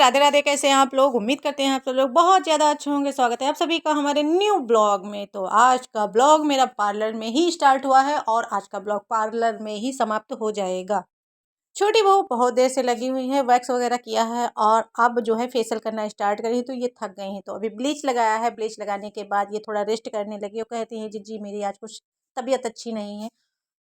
राधे राधे। कैसे हैं आप लोग? उम्मीद करते हैं आप सब लोग बहुत ज़्यादा अच्छे होंगे। स्वागत है आप सभी का हमारे न्यू ब्लॉग में। तो आज का ब्लॉग मेरा पार्लर में ही स्टार्ट हुआ है और आज का ब्लॉग पार्लर में ही समाप्त हो जाएगा। छोटी बहू बहुत देर से लगी हुई है, वैक्स वगैरह किया है और अब जो है फेशियल करना स्टार्ट करी, तो ये थक गई हैं। तो अभी ब्लीच लगाया है, ब्लीच लगाने के बाद ये थोड़ा रेस्ट करने लगी और कहती है जी मेरी आज कुछ तबीयत अच्छी नहीं है,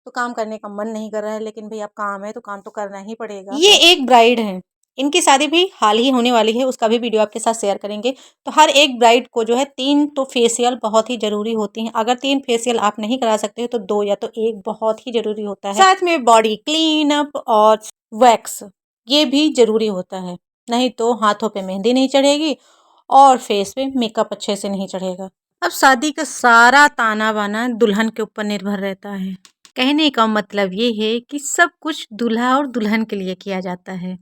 तो काम करने का मन नहीं कर रहा है, लेकिन भई अब काम है तो काम तो करना ही पड़ेगा। ये एक ब्राइड है, इनकी शादी भी हाल ही होने वाली है, उसका भी वीडियो आपके साथ शेयर करेंगे। तो हर एक ब्राइड को जो है 3 तो फेशियल बहुत ही ज़रूरी होती हैं। अगर 3 फेशियल आप नहीं करा सकते तो 2 या तो 1 बहुत ही ज़रूरी होता है। साथ में बॉडी क्लीन अप और वैक्स ये भी ज़रूरी होता है, नहीं तो हाथों पे मेहंदी नहीं चढ़ेगी और फेस पे मेकअप अच्छे से नहीं चढ़ेगा। अब शादी का सारा ताना बाना दुल्हन के ऊपर निर्भर रहता है। कहने का मतलब ये है कि सब कुछ दूल्हा और दुल्हन के लिए किया जाता है।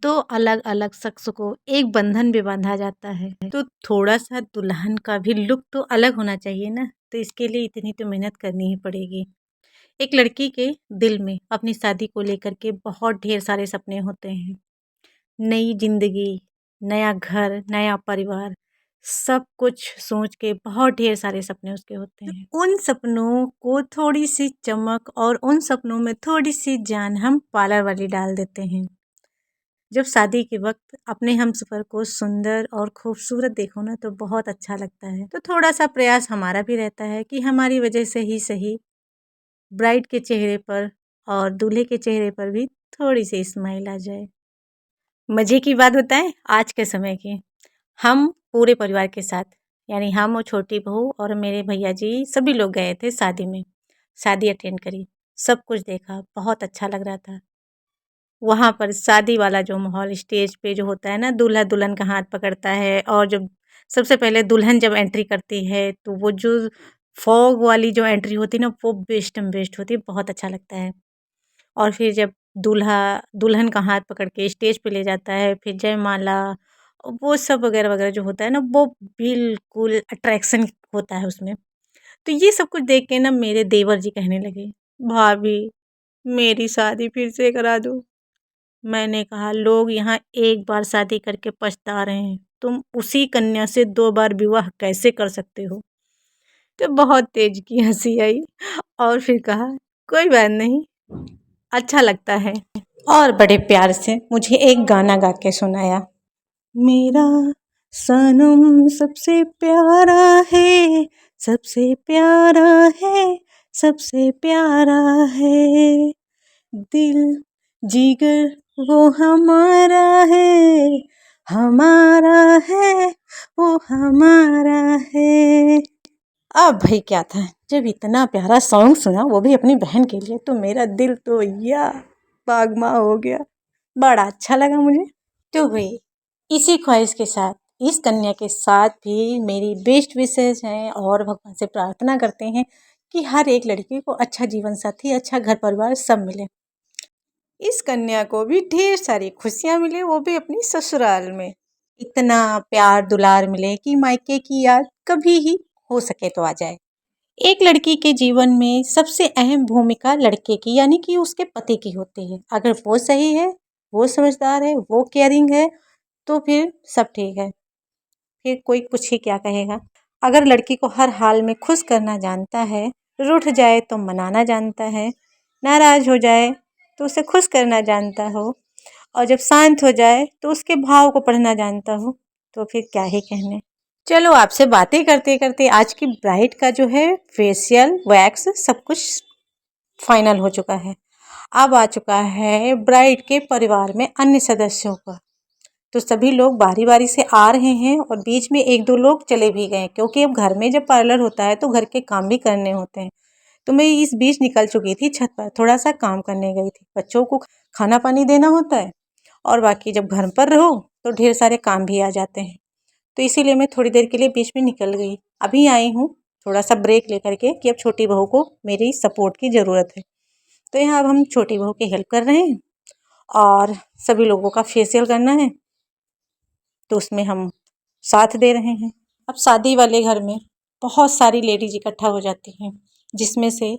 2 अलग अलग शख्स को एक बंधन में बांधा जाता है, तो थोड़ा सा दुल्हन का भी लुक तो अलग होना चाहिए ना। तो इसके लिए इतनी तो मेहनत करनी ही पड़ेगी। एक लड़की के दिल में अपनी शादी को लेकर के बहुत ढेर सारे सपने होते हैं। नई जिंदगी, नया घर, नया परिवार, सब कुछ सोच के बहुत ढेर सारे सपने उसके होते हैं। उन सपनों को थोड़ी सी चमक और उन सपनों में थोड़ी सी जान हम पार्लर वाली डाल देते हैं। जब शादी के वक्त अपने हमसफ़र को सुंदर और खूबसूरत देखो ना तो बहुत अच्छा लगता है। तो थोड़ा सा प्रयास हमारा भी रहता है कि हमारी वजह से ही सही ब्राइड के चेहरे पर और दूल्हे के चेहरे पर भी थोड़ी सी स्माइल आ जाए। मज़े की बात बताएं आज के समय की, हम पूरे परिवार के साथ यानी हम और छोटी बहू और मेरे भैया जी सभी लोग गए थे शादी में। शादी अटेंड करी, सब कुछ देखा, बहुत अच्छा लग रहा था। वहाँ पर शादी वाला जो माहौल स्टेज पे जो होता है ना, दूल्हा दुल्हन का हाथ पकड़ता है और जब सबसे पहले दुल्हन जब एंट्री करती है तो वो जो फॉग वाली जो एंट्री होती है ना वो बेस्ट बेस्ट होती है, बहुत अच्छा लगता है। और फिर जब दूल्हा दुल्हन का हाथ पकड़ के स्टेज पे ले जाता है, फिर जयमाला वो सब वगैरह वगैरह जो होता है ना वो बिल्कुल अट्रैक्शन होता है उसमें। तो ये सब कुछ देख के ना मेरे देवर जी कहने लगे, भाभी मेरी शादी फिर से करा दो। मैंने कहा लोग यहाँ एक बार शादी करके पछता रहे हैं, तुम उसी कन्या से 2 बार विवाह कैसे कर सकते हो? तो बहुत तेज की हंसी आई और फिर कहा कोई बात नहीं, अच्छा लगता है। और बड़े प्यार से मुझे एक गाना गा के सुनाया, मेरा सनम सबसे प्यारा है, सबसे प्यारा है, सबसे प्यारा है, दिल जिगर वो हमारा है, हमारा है, वो हमारा है। अब भाई क्या था, जब इतना प्यारा सॉन्ग सुना वो भी अपनी बहन के लिए, तो मेरा दिल तो या बागमा हो गया, बड़ा अच्छा लगा मुझे। तो भाई इसी ख्वाहिश के साथ इस कन्या के साथ भी मेरी बेस्ट विशेष हैं और भगवान से प्रार्थना करते हैं कि हर एक लड़की को अच्छा जीवन साथी, अच्छा घर परिवार सब मिले। इस कन्या को भी ढेर सारी खुशियाँ मिले, वो भी अपनी ससुराल में। इतना प्यार दुलार मिले कि मायके की याद कभी ही हो सके तो आ जाए। एक लड़की के जीवन में सबसे अहम भूमिका लड़के की यानी कि उसके पति की होती है। अगर वो सही है, वो समझदार है, वो केयरिंग है तो फिर सब ठीक है, फिर कोई कुछ ही क्या कहेगा। अगर लड़की को हर हाल में खुश करना जानता है, रूठ जाए तो मनाना जानता है, नाराज़ हो जाए तो उसे खुश करना जानता हो और जब शांत हो जाए तो उसके भाव को पढ़ना जानता हो, तो फिर क्या ही कहने। चलो आपसे बातें करते करते आज की ब्राइड का जो है फेशियल वैक्स सब कुछ फाइनल हो चुका है। अब आ चुका है ब्राइड के परिवार में अन्य सदस्यों का। तो सभी लोग बारी बारी से आ रहे हैं और बीच में 1-2 लोग चले भी गए, क्योंकि अब घर में जब पार्लर होता है तो घर के काम भी करने होते हैं। तो मैं इस बीच निकल चुकी थी छत पर, थोड़ा सा काम करने गई थी। बच्चों को खाना पानी देना होता है और बाकी जब घर पर रहो तो ढेर सारे काम भी आ जाते हैं। तो इसीलिए मैं थोड़ी देर के लिए बीच में निकल गई। अभी आई हूँ थोड़ा सा ब्रेक लेकर के कि अब छोटी बहू को मेरी सपोर्ट की ज़रूरत है। तो यहाँ अब हम छोटी बहू की हेल्प कर रहे हैं और सभी लोगों का फेशियल करना है, तो उसमें हम साथ दे रहे हैं। अब शादी वाले घर में बहुत सारी लेडीज इकट्ठा हो जाती हैं, जिसमें से